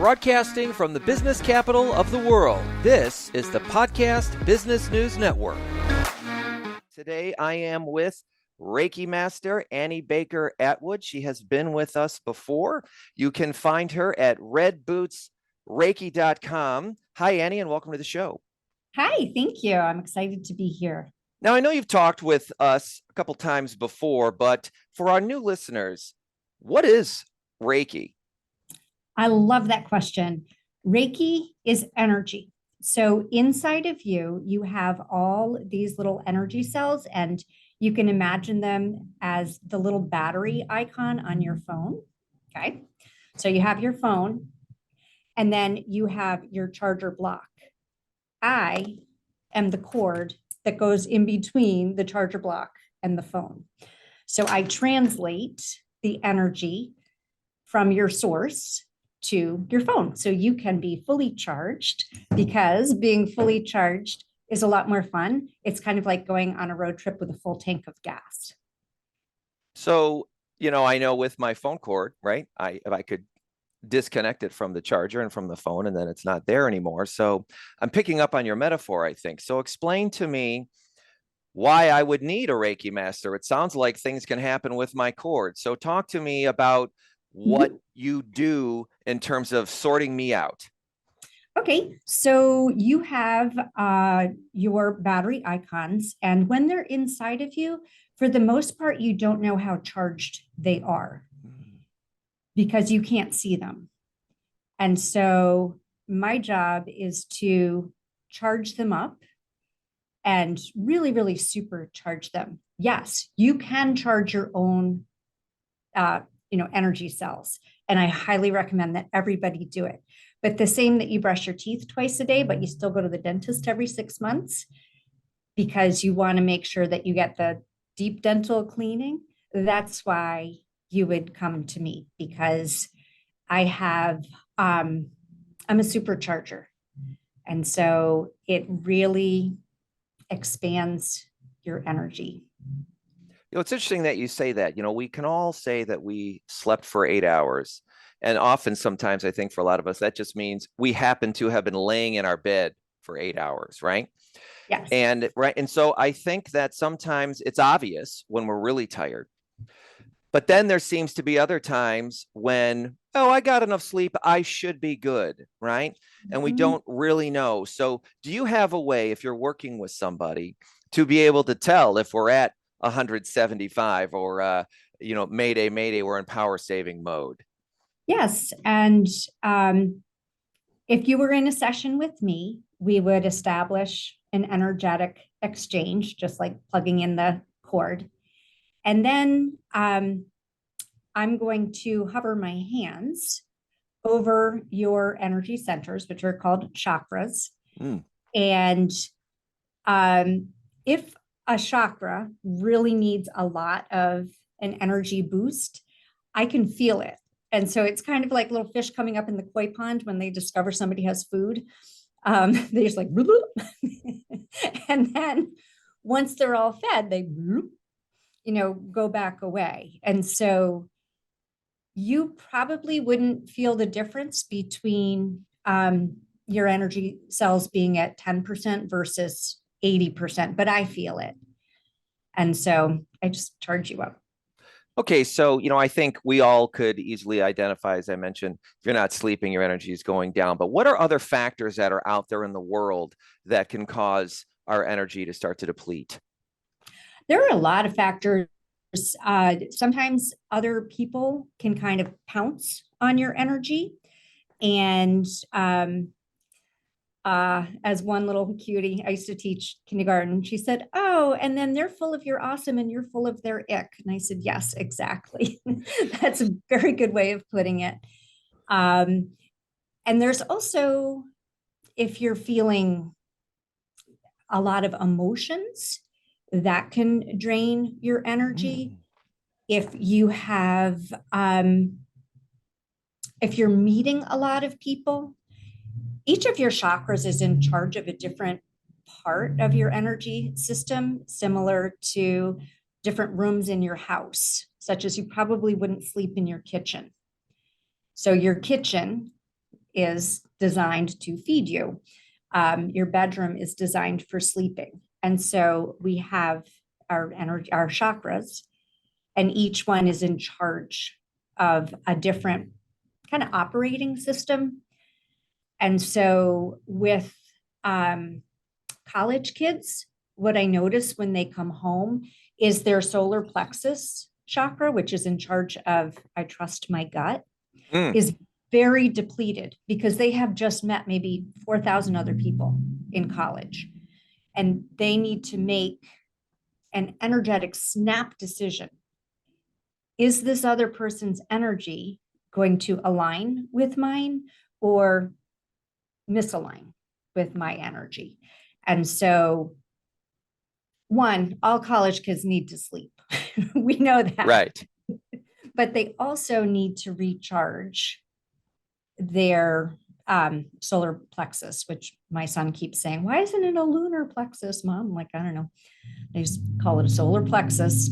Broadcasting from the business capital of the world, this is the Podcast Business News Network. Today I am with Reiki Master Annie Baker Atwood. She has been with us before. You can find her at redbootsreiki.com. Hi, Annie, and welcome to the show. Hi, thank you. I'm excited to be here. Now, I know you've talked with us a couple times before, but for our new listeners, what is Reiki? I love that question. Reiki is energy. So inside of you, you have all these little energy cells, and you can imagine them as the little battery icon on your phone. Okay. So you have your phone, and then you have your charger block. I am the cord that goes in between the charger block and the phone. So I translate the energy from your source to your phone. So you can be fully charged, because being fully charged is a lot more fun. It's kind of like going on a road trip with a full tank of gas. So, I know with my phone cord, right? If I could disconnect it from the charger and from the phone, and then it's not there anymore. So I'm picking up on your metaphor, I think. So explain to me why I would need a Reiki master. It sounds like things can happen with my cord. So talk to me about what you do in terms of sorting me out. Okay, so you have your battery icons, and when they're inside of you, for the most part, you don't know how charged they are because you can't see them. And so my job is to charge them up and really, really supercharge them. Yes, you can charge your own energy cells. And I highly recommend that everybody do it. But the same that you brush your teeth twice a day, but you still go to the dentist every 6 months because you want to make sure that you get the deep dental cleaning. That's why you would come to me, because I have, I'm a supercharger. And so it really expands your energy. It's interesting that you say that. We can all say that we slept for 8 hours. And often, sometimes, I think for a lot of us, that just means we happen to have been laying in our bed for 8 hours, right? Yes. And so I think that sometimes it's obvious when we're really tired. But then there seems to be other times when, I got enough sleep, I should be good, right? And we don't really know. So do you have a way, if you're working with somebody, to be able to tell if we're at 175 or, mayday, we're in power saving mode? Yes. And if you were in a session with me, we would establish an energetic exchange, just like plugging in the cord. And then I'm going to hover my hands over your energy centers, which are called chakras. And if a chakra really needs a lot of an energy boost, I can feel it. And so it's kind of like little fish coming up in the koi pond when they discover somebody has food. They just like, and then once they're all fed, they, go back away. And so you probably wouldn't feel the difference between your energy cells being at 10% versus 80%, but I feel it. And so I just charge you up. Okay, so, I think we all could easily identify, as I mentioned, if you're not sleeping, your energy is going down. But what are other factors that are out there in the world that can cause our energy to start to deplete? There are a lot of factors. Sometimes other people can kind of pounce on your energy. And as one little cutie, I used to teach kindergarten. She said, "Oh, and then they're full of your awesome and you're full of their ick." And I said, "Yes, exactly." That's a very good way of putting it. And there's also, if you're feeling a lot of emotions, that can drain your energy. If you have, if you're meeting a lot of people, each of your chakras is in charge of a different part of your energy system, similar to different rooms in your house, such as you probably wouldn't sleep in your kitchen. So your kitchen is designed to feed you. Your bedroom is designed for sleeping. And so we have our energy, our chakras, and each one is in charge of a different kind of operating system. And so with college kids, what I notice when they come home is their solar plexus chakra, which is in charge of I trust my gut, is very depleted because they have just met maybe 4,000 other people in college. And they need to make an energetic snap decision. Is this other person's energy going to align with mine or misalign with my energy? And so, one, all college kids need to sleep. We know that. Right. But they also need to recharge their solar plexus, which my son keeps saying, why isn't it a lunar plexus, Mom? I'm like, I don't know. They just call it a solar plexus.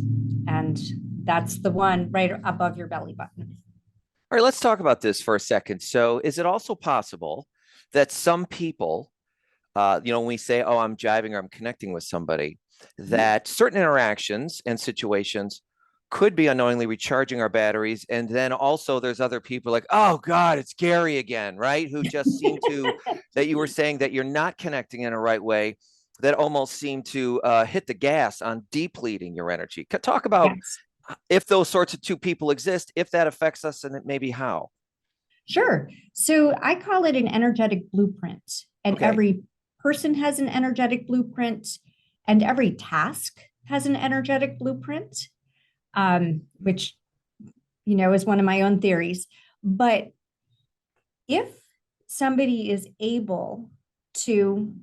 And that's the one right above your belly button. All right, let's talk about this for a second. So is it also possible that some people, when we say, oh, I'm jiving or I'm connecting with somebody, that certain interactions and situations could be unknowingly recharging our batteries. And then also there's other people like, oh God, it's Gary again, right? Who just seem to, that you were saying that you're not connecting in a right way, that almost seem to hit the gas on depleting your energy. Talk about if those sorts of two people exist, if that affects us, and maybe how. Sure. So I call it an energetic blueprint, and every person has an energetic blueprint, and every task has an energetic blueprint. Which, is one of my own theories. But if somebody is able to,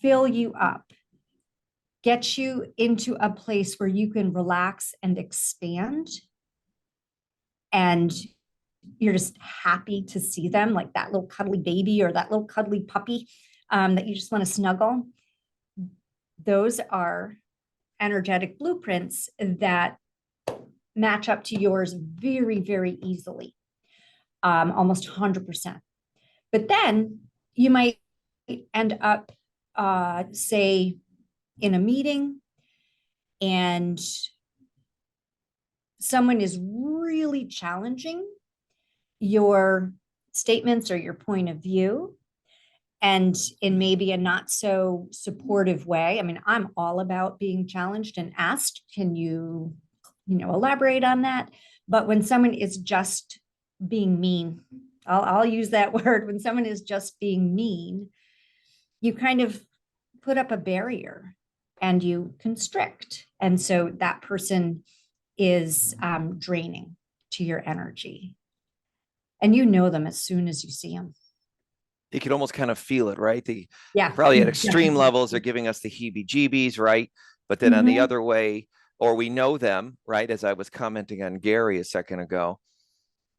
fill you up, get you into a place where you can relax and expand, and you're just happy to see them, like that little cuddly baby or that little cuddly puppy that you just want to snuggle, those are energetic blueprints that match up to yours very, very easily, almost 100%. But then you might end up, say, in a meeting, and someone is really challenging your statements or your point of view, and in maybe a not so supportive way. I mean, I'm all about being challenged and asked, can you elaborate on that? But when someone is just being mean, I'll use that word. When someone is just being mean, you kind of put up a barrier and you constrict. And so that person is draining to your energy. And you know them as soon as you see them. You could almost kind of feel it, right? Probably at extreme levels, they're giving us the heebie-jeebies, right? But then on the other way, or we know them, right? As I was commenting on Gary a second ago.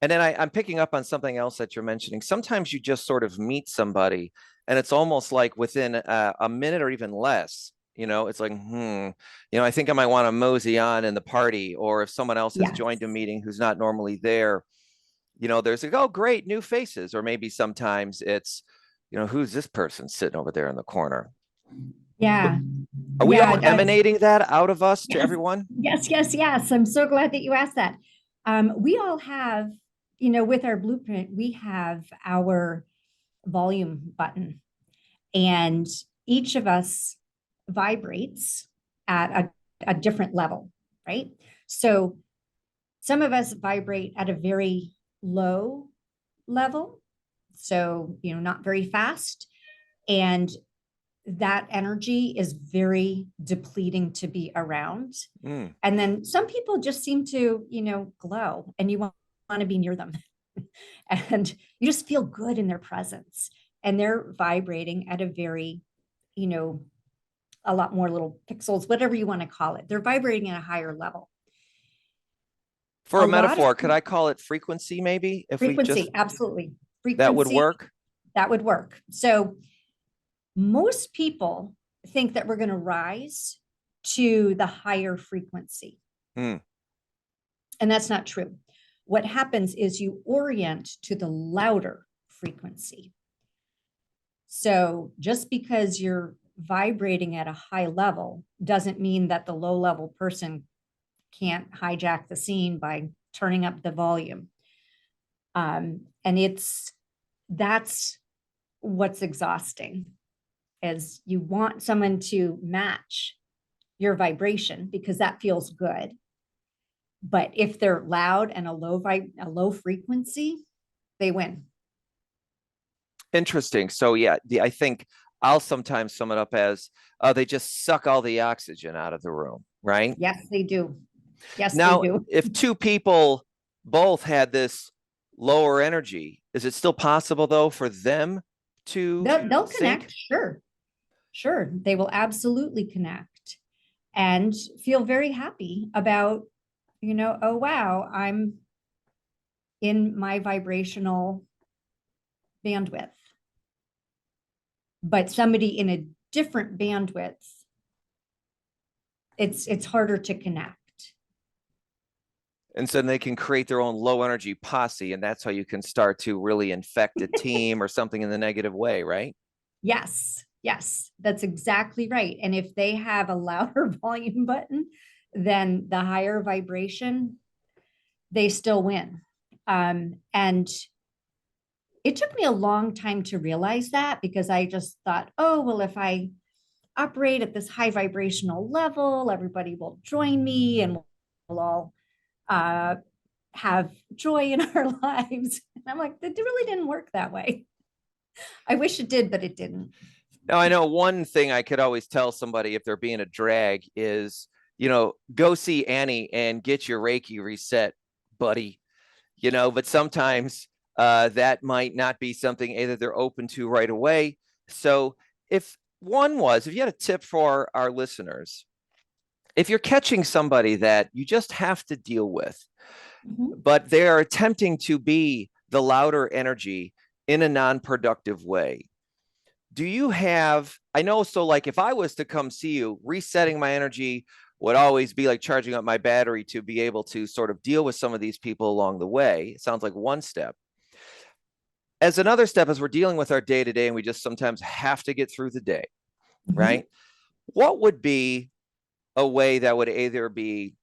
And then I'm picking up on something else that you're mentioning. Sometimes you just sort of meet somebody and it's almost like within a minute or even less, it's like, I think I might want to mosey on in the party. Or if someone else has joined a meeting who's not normally there, there's like, oh, great, new faces. Or maybe sometimes it's, who's this person sitting over there in the corner? Yeah. Are we all emanating that out of us to everyone? Yes. I'm so glad that you asked that. We all have, with our blueprint, we have our volume button, and each of us vibrates at a different level, right? So some of us vibrate at a very low level, so, not very fast. And that energy is very depleting to be around. And then some people just seem to, glow, and you want to be near them. And you just feel good in their presence. And they're vibrating at a very, a lot more little pixels, whatever you want to call it. They're vibrating at a higher level. For a metaphor, could I call it frequency maybe? Frequency, absolutely. Frequency, that would work? That would work. So most people think that we're going to rise to the higher frequency. And that's not true. What happens is you orient to the louder frequency. So just because you're vibrating at a high level doesn't mean that the low level person can't hijack the scene by turning up the volume. And that's what's exhausting, is you want someone to match your vibration because that feels good. But if they're loud and a low frequency, they win. Interesting. So yeah, I think I'll sometimes sum it up as they just suck all the oxygen out of the room, right? Yes, they do. Yes, Now, they do. if two people both had this lower energy, is it still possible though for them to They'll sync? connect. Sure. They will absolutely connect and feel very happy about, oh, wow, I'm in my vibrational bandwidth. But somebody in a different bandwidth, it's harder to connect. And so they can create their own low energy posse, and that's how you can start to really infect a team or something in the negative way, right? Yes, that's exactly right. And if they have a louder volume button than the higher vibration, they still win. And it took me a long time to realize that, because I just thought, oh, well, if I operate at this high vibrational level, everybody will join me and we'll all have joy in our lives. And I'm like, that really didn't work that way. I wish it did, but it didn't. Now, I know one thing I could always tell somebody if they're being a drag is, go see Annie and get your Reiki reset, buddy. But sometimes that might not be something either they're open to right away. So if you had a tip for our listeners, if you're catching somebody that you just have to deal with, but they are attempting to be the louder energy in a non-productive way, do you have, I know, so like if I was to come see you, resetting my energy would always be like charging up my battery to be able to sort of deal with some of these people along the way. It sounds like one step. As another step, as we're dealing with our day to day and we just sometimes have to get through the day, right? What would be a way that would either be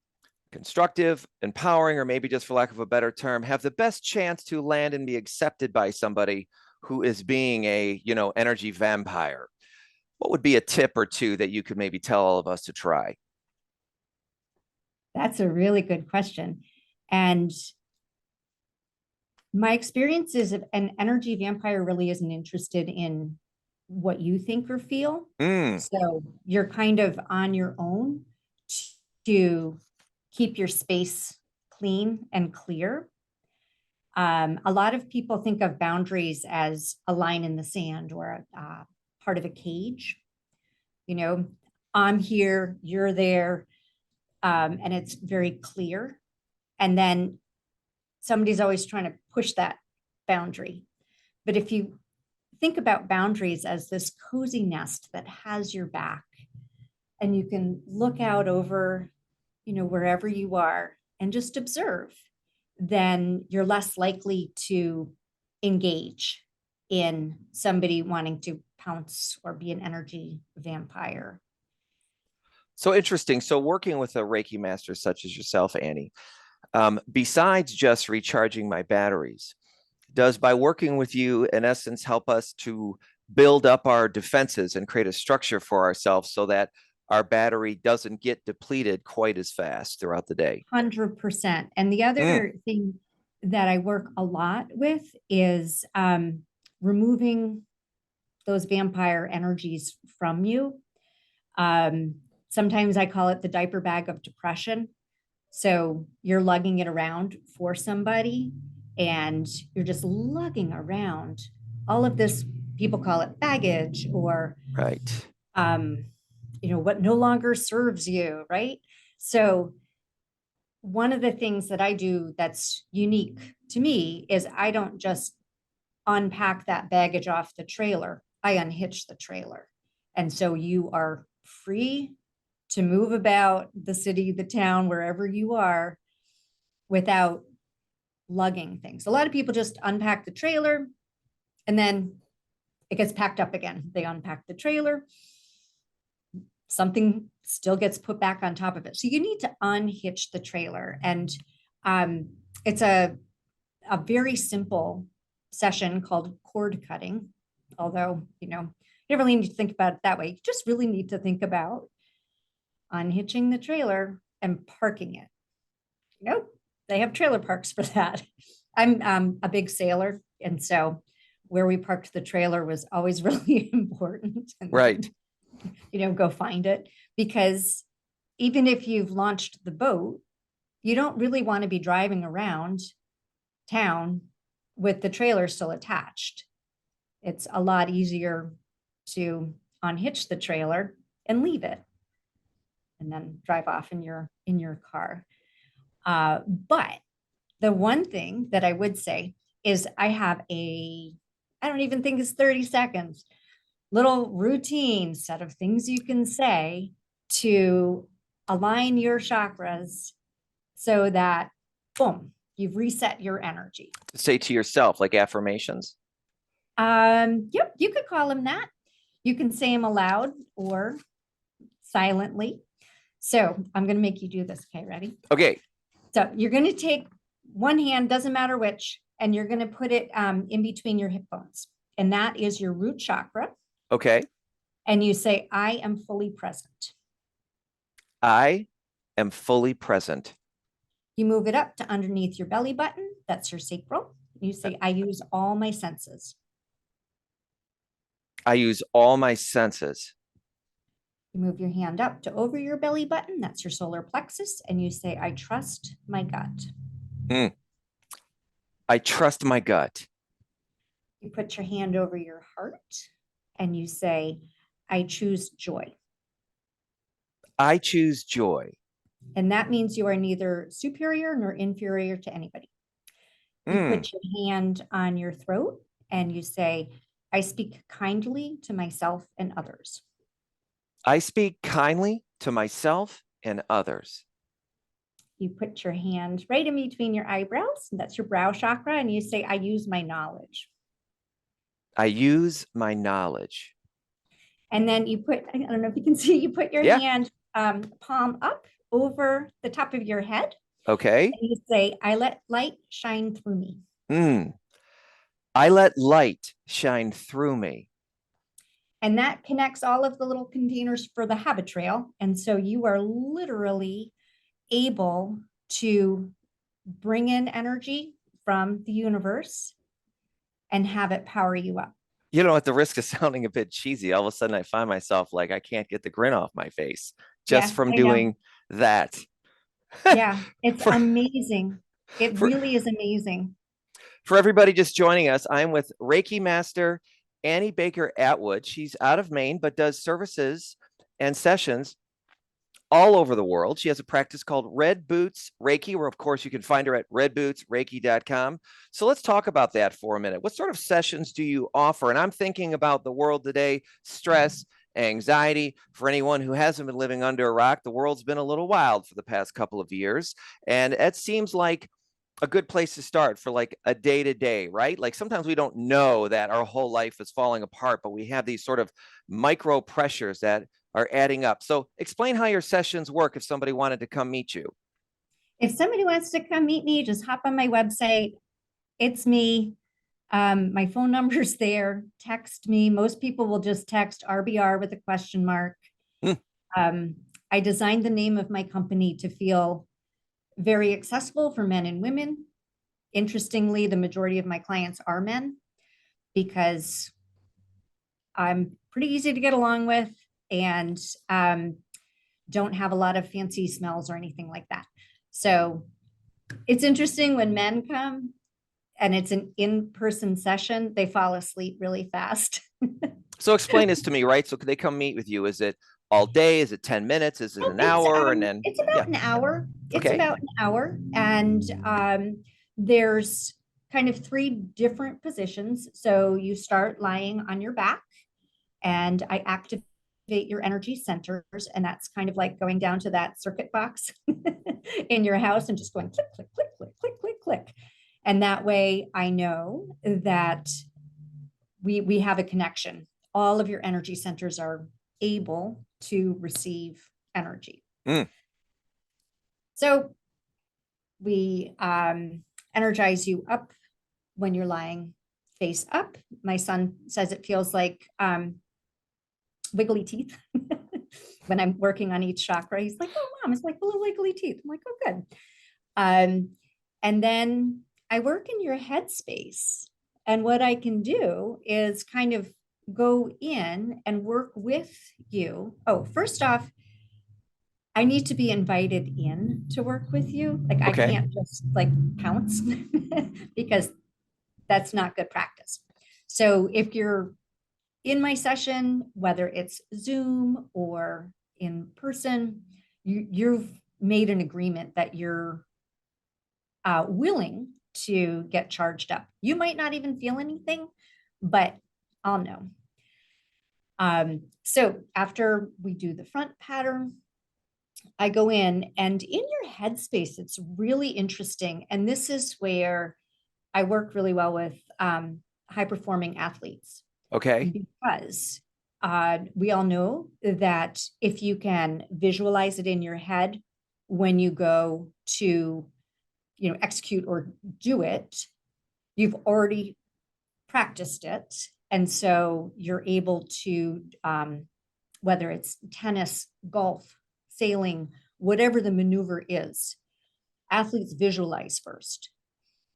constructive, empowering, or maybe just for lack of a better term, have the best chance to land and be accepted by somebody who is being a, energy vampire? What would be a tip or two that you could maybe tell all of us to try? That's a really good question. And my experience is an energy vampire really isn't interested in what you think or feel. So you're kind of on your own to keep your space clean and clear. A lot of people think of boundaries as a line in the sand or part of a cage. I'm here, you're there, and it's very clear. And then somebody's always trying to push that boundary. But if you think about boundaries as this cozy nest that has your back, and you can look out over, wherever you are and just observe, then you're less likely to engage in somebody wanting to pounce or be an energy vampire. So interesting. So working with a Reiki master such as yourself, Annie, besides just recharging my batteries, does by working with you, in essence, help us to build up our defenses and create a structure for ourselves so that our battery doesn't get depleted quite as fast throughout the day? 100%. And the other thing that I work a lot with is removing those vampire energies from you. Sometimes I call it the diaper bag of depression. So you're lugging it around for somebody and you're just lugging around all of this, people call it baggage, or right. What no longer serves you, right? So one of the things that I do that's unique to me is I don't just unpack that baggage off the trailer, I unhitch the trailer. And so you are free to move about the city, the town, wherever you are, without lugging things. A lot of people just unpack the trailer, And then it gets packed up again. They unpack the trailer. Something still gets put back on top of it. So you need to unhitch the trailer. And it's a very simple session called cord cutting. Although, you don't really need to think about it that way. You just really need to think about unhitching the trailer and parking it. They have trailer parks for that. I'm a big sailor. And so where we parked the trailer was always really important. And Right. go find it, because even if you've launched the boat, you don't really want to be driving around town with the trailer still attached. It's a lot easier to unhitch the trailer and leave it and then drive off in your car. But the one thing that I would say is I have I don't even think it's 30 seconds, little routine set of things you can say to align your chakras so that, boom, you've reset your energy. Say to yourself, like affirmations. Yep, you could call them that. You can say them aloud or silently. So I'm going to make you do this. Okay, ready? Okay. So you're going to take one hand, doesn't matter which, and you're going to put it in between your hip bones. And that is your root chakra. Okay. And you say, I am fully present. I am fully present. You move it up to underneath your belly button. That's your sacral. You say, I use all my senses. I use all my senses. You move your hand up to over your belly button. That's your solar plexus. And you say, I trust my gut. I trust my gut. You put your hand over your heart and you say, I choose joy. I choose joy. And that means you are neither superior nor inferior to anybody. You put your hand on your throat and you say, I speak kindly to myself and others. I speak kindly to myself and others. You put your hand right in between your eyebrows. That's your brow chakra. And you say, I use my knowledge. I use my knowledge. And then you put, I don't know if you can see, you put your hand palm up over the top of your head. Okay. And you say, I let light shine through me. I let light shine through me. And that connects all of the little containers for the habit trail. And so you are literally able to bring in energy from the universe and have it power you up. At the risk of sounding a bit cheesy, all of a sudden I find myself like I can't get the grin off my face just from doing that. Yeah, it's amazing. It really is amazing. For everybody just joining us, I'm with Reiki Master Annie Baker Atwood. She's out of Maine, but does services and sessions all over the world. She has a practice called Red Boots Reiki, where, of course, you can find her at redbootsreiki.com. So let's talk about that for a minute. What sort of sessions do you offer? And I'm thinking about the world today, stress, anxiety. For anyone who hasn't been living under a rock, the world's been a little wild for the past couple of years. And it seems like a good place to start for like a day-to-day, right? Like sometimes we don't know that our whole life is falling apart, but we have these sort of micro pressures that are adding up. So explain how your sessions work if somebody wanted to come meet you. If somebody wants to come meet me, just hop on my website. It's me. My phone number's there. Text me. Most people will just text RBR with a question mark. I designed the name of my company to feel very accessible for men and women. Interestingly, the majority of my clients are men because I'm pretty easy to get along with and don't have a lot of fancy smells or anything like that. So it's interesting when men come and it's an in-person session, they fall asleep really fast. So explain this to me, right? So could they come meet with you? Is it all day? Is it 10 minutes? Is it an hour? And then it's about an hour. It's about an hour. And there's kind of 3 different positions. So you start lying on your back and I activate your energy centers. And that's kind of like going down to that circuit box in your house and just going click, click, click, click, click, click, click. And that way I know that we have a connection. All of your energy centers are able to receive energy. Mm. So we energize you up when you're lying face up. My son says it feels like wiggly teeth when I'm working on each chakra. He's like, oh, Mom, it's like little wiggly teeth. I'm like, oh, good. And then I work in your headspace. And what I can do is kind of go in and work with you. Oh, first off, I need to be invited in to work with you. Like I Okay. can't just like pounce because that's not good practice. So if you're in my session, whether it's Zoom or in person, you've made an agreement that you're willing to get charged up. You might not even feel anything, but I'll know. So after we do the front pattern, I go in, and in your headspace, it's really interesting. And this is where I work really well with high performing athletes. Okay. Because we all know that if you can visualize it in your head when you go to, execute or do it, you've already practiced it. And so you're able to, whether it's tennis, golf, sailing, whatever the maneuver is, athletes visualize first.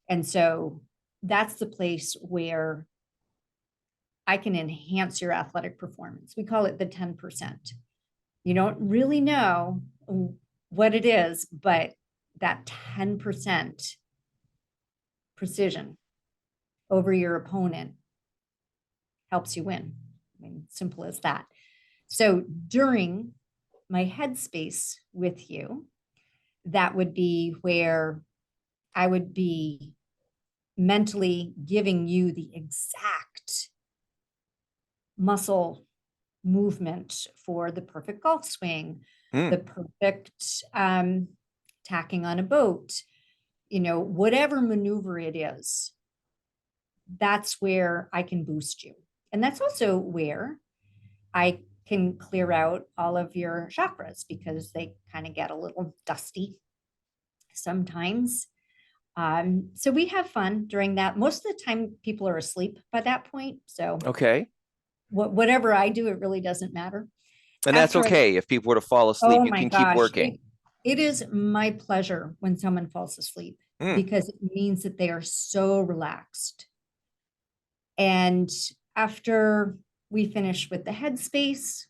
And so that's the place where I can enhance your athletic performance. We call it the 10%. You don't really know what it is, but that 10% precision over your opponent helps you win. I mean, simple as that. So during my headspace with you, that would be where I would be mentally giving you the exact muscle movement for the perfect golf swing, the perfect tacking on a boat, whatever maneuver it is, that's where I can boost you. And that's also where I can clear out all of your chakras because they kind of get a little dusty sometimes. So we have fun during that. Most of the time people are asleep by that point. So Okay. whatever I do, it really doesn't matter. And that's After okay. If people were to fall asleep, oh you my can keep gosh, working. it is my pleasure when someone falls asleep because it means that they are so relaxed. And after we finish with the headspace,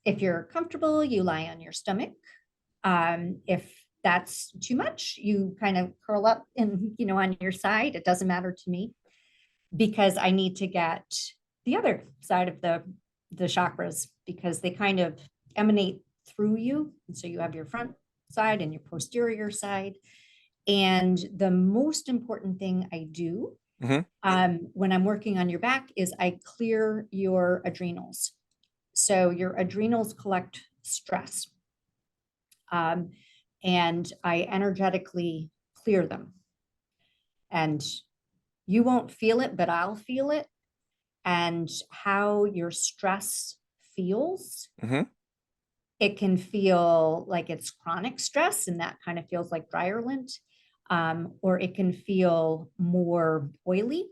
if you're comfortable, you lie on your stomach. If that's too much, you kind of curl up and, on your side. It doesn't matter to me because I need to get the other side of the chakras because they kind of emanate through you. And so you have your front side and your posterior side. And the most important thing I do when I'm working on your back is I clear your adrenals. So your adrenals collect stress. And I energetically clear them. And you won't feel it, but I'll feel it. And how your stress feels. It can feel like it's chronic stress, and that kind of feels like dryer lint. Or it can feel more oily.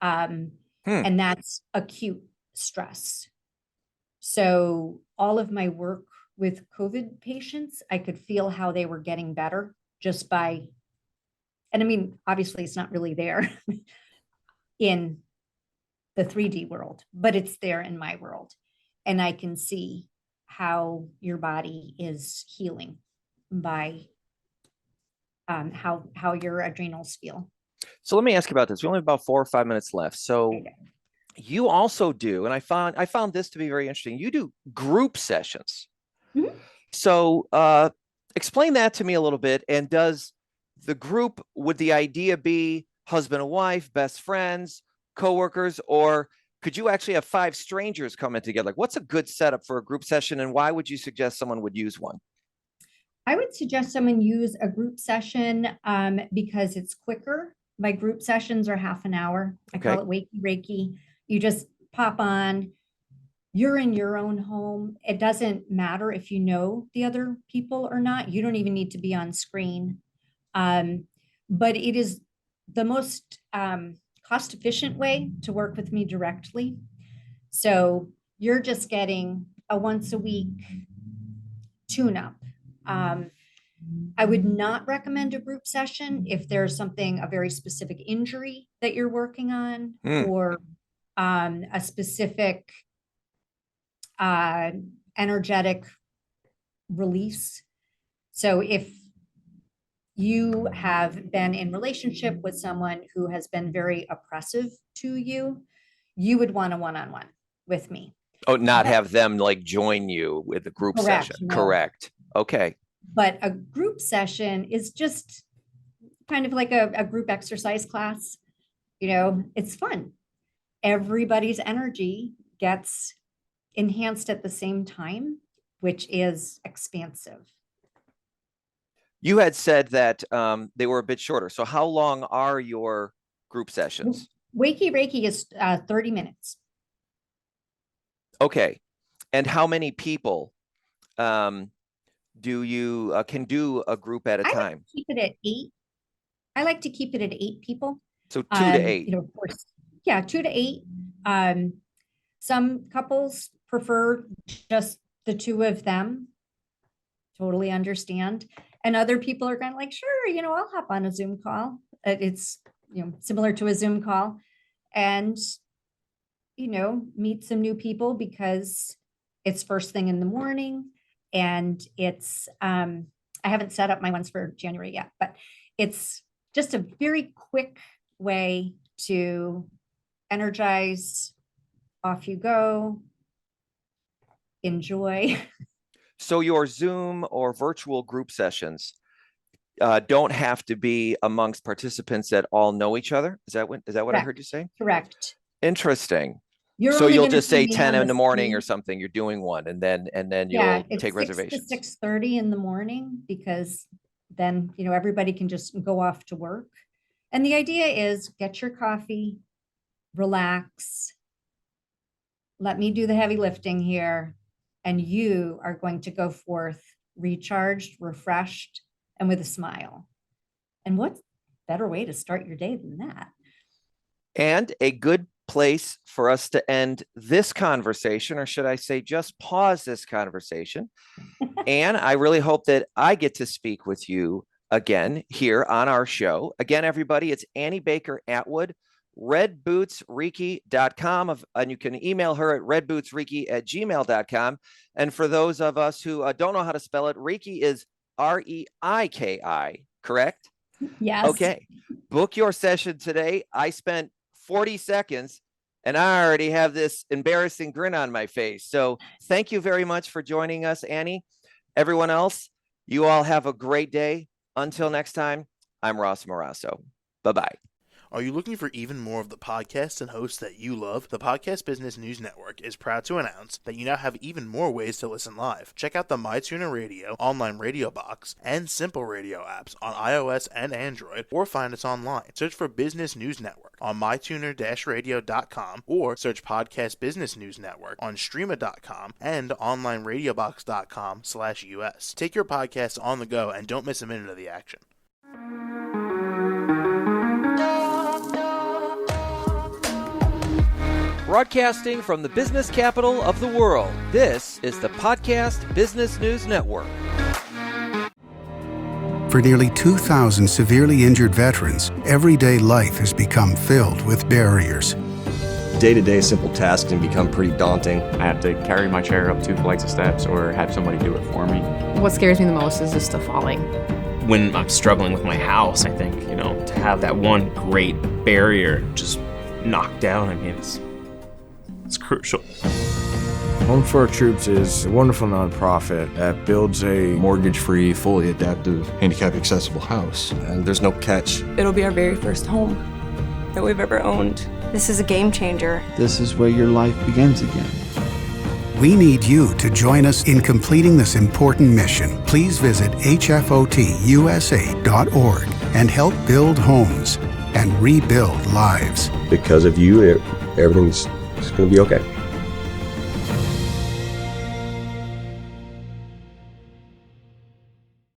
And that's acute stress. So all of my work with COVID patients, I could feel how they were getting better just by, and I mean, obviously it's not really there in the 3D world, but it's there in my world. And I can see how your body is healing by how your adrenals feel. So let me ask you about this. We only have about 4 or 5 minutes left. So you also do, and I found this to be very interesting. You do group sessions. So explain that to me a little bit. And does the group, would the idea be husband and wife, best friends, coworkers, or could you actually have 5 strangers coming together? Like, what's a good setup for a group session, and why would you suggest someone would use one? I would suggest someone use a group session because it's quicker. My group sessions are half an hour. I call it Reiki. You just pop on. You're in your own home. It doesn't matter if you know the other people or not. You don't even need to be on screen. But it is the most cost efficient way to work with me directly. So you're just getting a once a week tune-up. I would not recommend a group session if there's something, a very specific injury that you're working on, or a specific energetic release. So if you have been in relationship with someone who has been very oppressive to you, you would want a one-on-one with me. Oh, not have them like join you with a group Correct, session. no. Correct. Okay. But a group session is just kind of like a group exercise class. You know, it's fun. Everybody's energy gets enhanced at the same time, which is expansive. You had said that they were a bit shorter. So how long are your group sessions? Reiki is 30 minutes. Okay. And how many people do you can do a group at a time? Keep it at 8. I like to keep it at 8 people. So 2 to 8. You know, of course, yeah, 2 to 8. Some couples prefer just the 2 of them. Totally understand. And other people are kind of like, sure, you know, I'll hop on a Zoom call. It's, you know, similar to a Zoom call, and, you know, meet some new people because it's first thing in the morning. And it's, I haven't set up my ones for January yet, but it's just a very quick way to energize. Off you go. Enjoy. So your Zoom or virtual group sessions don't have to be amongst participants that all know each other. Is that what Correct. I heard you say? Correct. Interesting. You're so only you'll gonna just see say me 10 on in the morning or screen. something. You're doing one, and then Yeah, you'll it's take 6 reservations. to 6:30 in the morning, because then, you know, everybody can just go off to work. And the idea is get your coffee, relax, let me do the heavy lifting here, and you are going to go forth recharged, refreshed, and with a smile. And what better way to start your day than that? And a good place for us to end this conversation, or should I say just pause this conversation. And I really hope that I get to speak with you again here on our show. Again, everybody, it's Annie Baker Atwood, redbootsreiki.com, and you can email her at redbootsreiki@gmail.com. And for those of us who don't know how to spell it, Reiki is Reiki, correct? Yes. Okay. Book your session today. I spent 40 seconds and I already have this embarrassing grin on my face. So thank you very much for joining us, Annie. Everyone else, you all have a great day. Until next time, I'm Ross Morasso. Bye-bye. Are you looking for even more of the podcasts and hosts that you love? The Podcast Business News Network is proud to announce that you now have even more ways to listen live. Check out the MyTuner Radio, online radio box, and Simple Radio apps on iOS and Android, or find us online. Search for Business News Network on mytuner-radio.com, or search Podcast Business News Network on streama.com and onlineradiobox.com/US. Take your podcast on the go and don't miss a minute of the action. Broadcasting from the business capital of the world, this is the Podcast Business News Network. For nearly 2,000 severely injured veterans, everyday life has become filled with barriers. Day-to-day simple tasks can become pretty daunting. I have to carry my chair up 2 flights of steps or have somebody do it for me. What scares me the most is just the falling. When I'm struggling with my house, I think, you know, to have that one great barrier just knocked down, I mean, it's crucial. Home for Our Troops is a wonderful nonprofit that builds a Mortgage-free, fully adaptive, handicap-accessible house. And there's no catch. It'll be our very first home that we've ever owned. This is a game changer. This is where your life begins again. We need you to join us in completing this important mission. Please visit hfotusa.org and help build homes and rebuild lives. Because of you, everything's It's going to be okay.